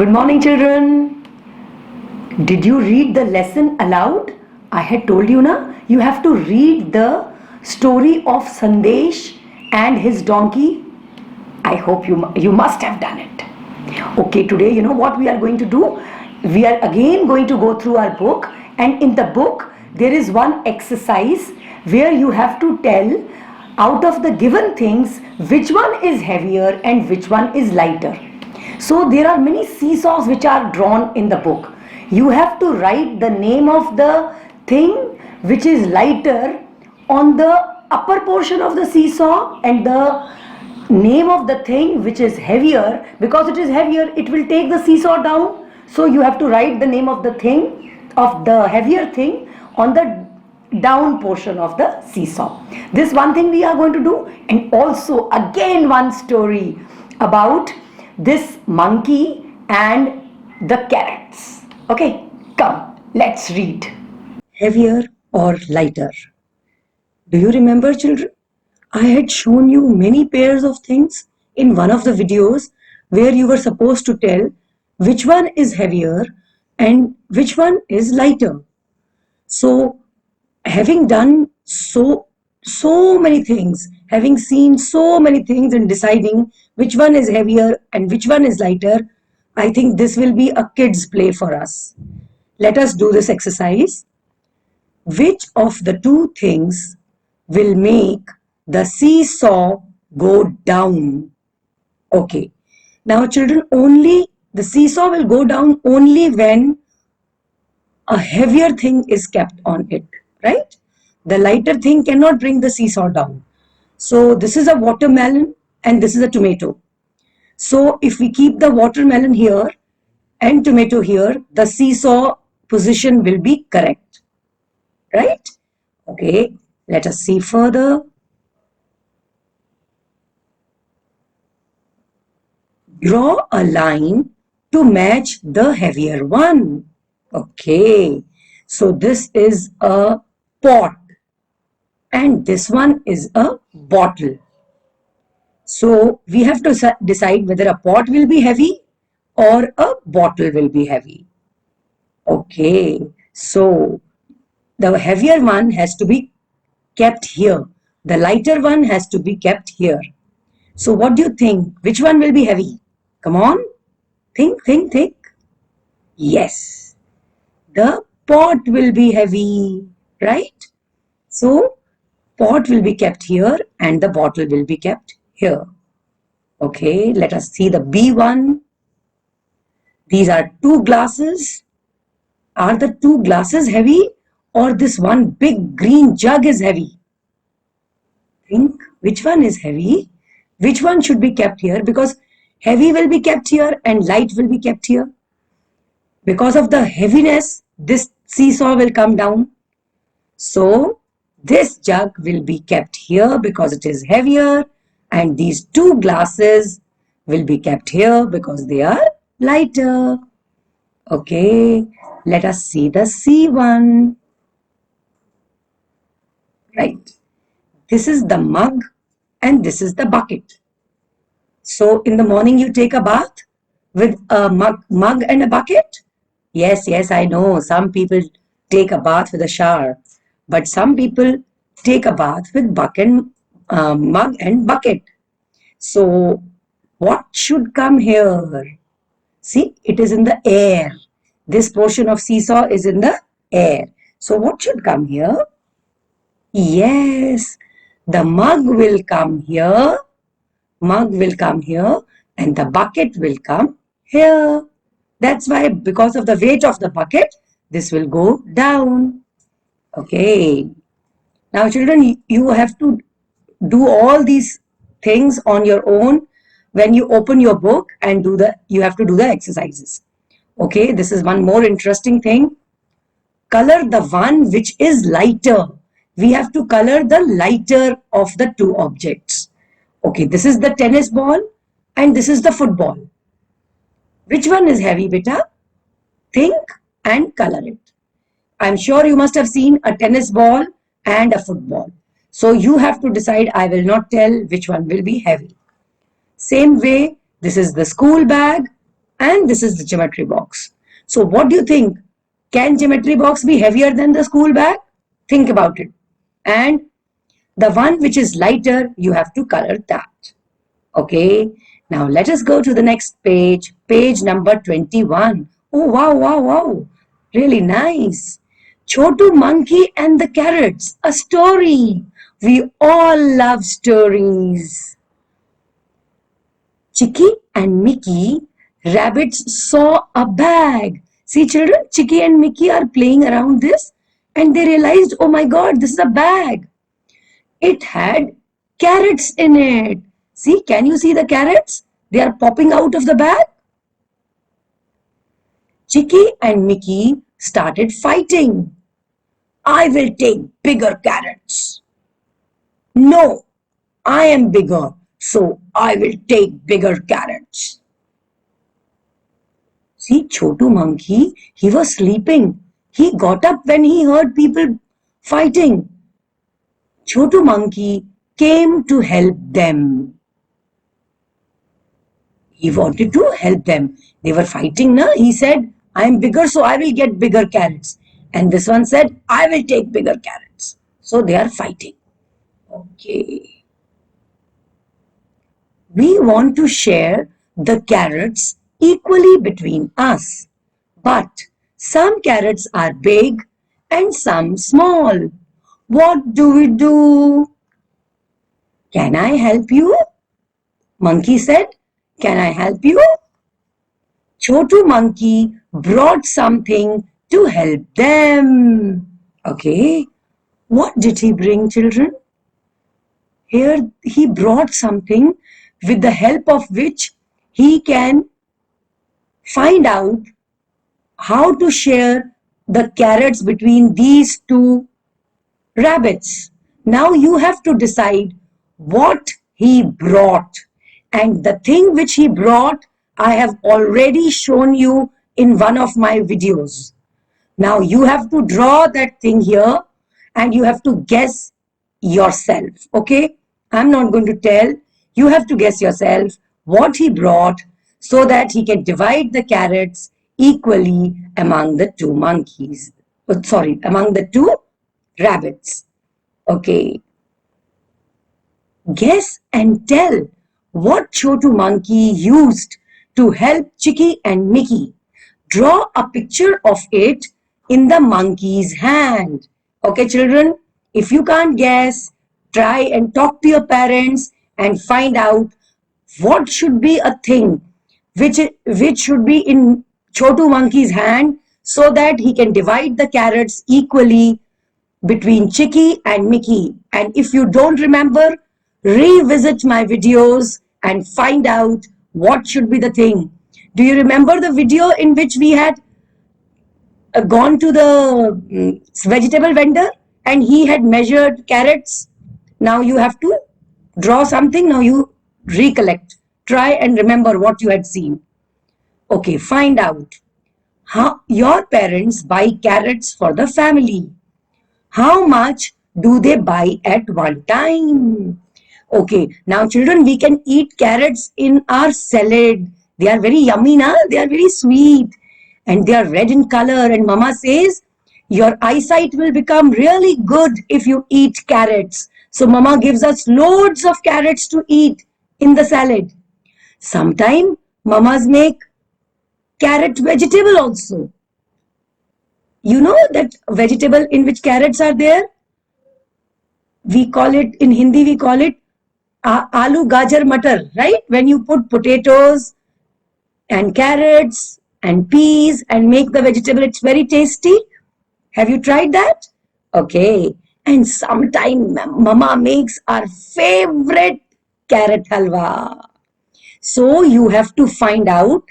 Good morning, children. Did you read the lesson aloud? I had told you, na, you have to read the story of Sandesh and his donkey. I hope you must have done it. Okay, today you know what we are going to do? We are again going to go through our book, and in the book there is one exercise where you have to tell out of the given things which one is heavier and which one is lighter. So there are many seesaws which are drawn in the book. You have to write the name of the thing which is lighter on the upper portion of the seesaw, and the name of the thing which is heavier, because it is heavier, it will take the seesaw down. So you have to write the name of the thing, of the heavier thing, on the down portion of the seesaw. This one thing we are going to do, and also again one story about this monkey and the carrots. Okay, come, let's read. Heavier or lighter? Do you remember, children? I had shown you many pairs of things in one of the videos where you were supposed to tell which one is heavier and which one is lighter. So, having done so many things, having seen so many things and deciding which one is heavier and which one is lighter, I think this will be a kid's play for us. Let us do this exercise. Which of the two things will make the seesaw go down? Okay. Now, children, only the seesaw will go down only when a heavier thing is kept on it, right? The lighter thing cannot bring the seesaw down. So this is a watermelon and this is a tomato. So if we keep the watermelon here and tomato here, the seesaw position will be correct, right? Okay, let us see further. Draw a line to match the heavier one. Okay, so this is a pot and this one is a bottle. So we have to decide whether a pot will be heavy or a bottle will be heavy. Okay, so the heavier one has to be kept here. The lighter one has to be kept here. So what do you think? Which one will be heavy? Come on, think. Yes, the pot will be heavy, right? So pot will be kept here and the bottle will be kept here. Okay, let us see the B1. These are two glasses. Are the two glasses heavy or this one big green jug is heavy? Think which one is heavy? Which one should be kept here? Because heavy will be kept here and light will be kept here. Because of the heaviness, this seesaw will come down. So this jug will be kept here because it is heavier, and these two glasses will be kept here because they are lighter. Okay, let us see the C1. Right. This is the mug and this is the bucket. So in the morning you take a bath with a mug and a bucket? Yes, I know. Some people take a bath with a shower, but some people take a bath with mug and bucket. So what should come here? See, it is in the air. This portion of seesaw is in the air. So what should come here? Yes, the mug will come here. Mug will come here and the bucket will come here. That's why, because of the weight of the bucket, this will go down. Okay. Now, children, you have to do all these things on your own when you open your book and you have to do the exercises. Okay, this is one more interesting thing. Color the one which is lighter. We have to color the lighter of the two objects. Okay, this is the tennis ball and this is the football. Which one is heavy, beta? Think and color it. I'm sure you must have seen a tennis ball and a football. So you have to decide. I will not tell which one will be heavy. Same way, this is the school bag and this is the geometry box. So what do you think? Can geometry box be heavier than the school bag? Think about it. And the one which is lighter, you have to color that. Okay. Now let us go to the next page. Page number 21. Oh, wow, wow, wow. Really nice. Chotu Monkey and the Carrots. A story. We all love stories. Chicky and Mickey rabbits saw a bag. See children, Chicky and Mickey are playing around this and they realized, oh my god, this is a bag. It had carrots in it. See, can you see the carrots? They are popping out of the bag. Chicky and Mickey started fighting. I will take bigger carrots. No, I am bigger, so I will take bigger carrots. See, Chotu Monkey, he was sleeping. He got up when he heard people fighting. Chotu Monkey came to help them. He wanted to help them. They were fighting, na? He said, I am bigger, so I will get bigger carrots. And this one said, I will take bigger carrots. So they are fighting. Okay. We want to share the carrots equally between us. But some carrots are big and some small. What do we do? Can I help you? Monkey said, can I help you? Chotu Monkey brought something to help them. Okay, what did he bring, children? Here he brought something with the help of which he can find out how to share the carrots between these two rabbits. Now you have to decide what he brought. And the thing which he brought, I have already shown you in one of my videos. Now you have to draw that thing here and you have to guess yourself. Okay? I'm not going to tell. You have to guess yourself what he brought so that he can divide the carrots equally among the two monkeys. Sorry, among the two rabbits. Okay. Guess and tell what Chotu Monkey used to help Chicky and Mickey. Draw a picture of it in the monkey's hand. Okay, children? If you can't guess, try and talk to your parents and find out what should be a thing which should be in Chotu Monkey's hand so that he can divide the carrots equally between Chicky and Mickey. And if you don't remember, revisit my videos and find out what should be the thing. Do you remember the video in which we had gone to the vegetable vendor and he had measured carrots? Now you have to draw something. Now you recollect. Try and remember what you had seen. Okay, find out. How your parents buy carrots for the family. How much do they buy at one time? Okay, now children, we can eat carrots in our salad. They are very yummy, na? They are very sweet and they are red in color. And mama says, your eyesight will become really good if you eat carrots. So mama gives us loads of carrots to eat in the salad. Sometimes mamas make carrot vegetable also. You know that vegetable in which carrots are there? We call it, in Hindi we call it aloo gajar matar, right? When you put potatoes and carrots and peas and make the vegetable, it's very tasty. Have you tried that? Okay. And sometime mama makes our favorite carrot halwa. So you have to find out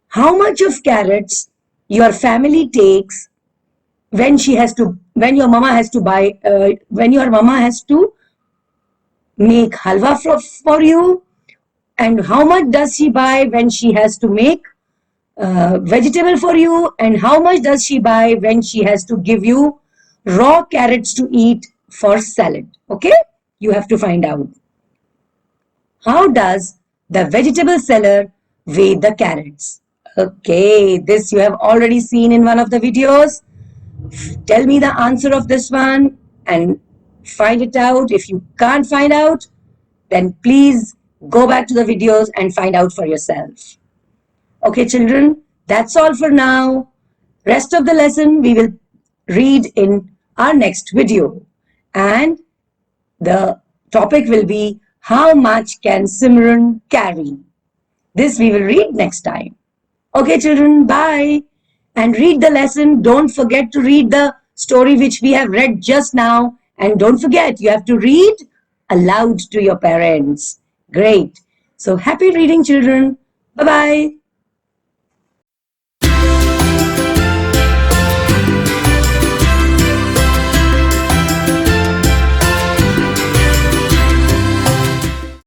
how much of carrots your family takes when your mama has to buy, when your mama has to make halwa for you, and how much does she buy when she has to make vegetable for you, and how much does she buy when she has to give you raw carrots to eat for salad. Okay, you have to find out. How does the vegetable seller weigh the carrots? Okay, this you have already seen in one of the videos. Tell me the answer of this one and find it out. If you can't find out, then please go back to the videos and find out for yourself. Okay, children, that's all for now. Rest of the lesson we will read in our next video. And the topic will be how much can Simran carry? This we will read next time. Okay, children, bye. And read the lesson. Don't forget to read the story which we have read just now. And don't forget, you have to read aloud to your parents. Great. So happy reading, children. Bye bye.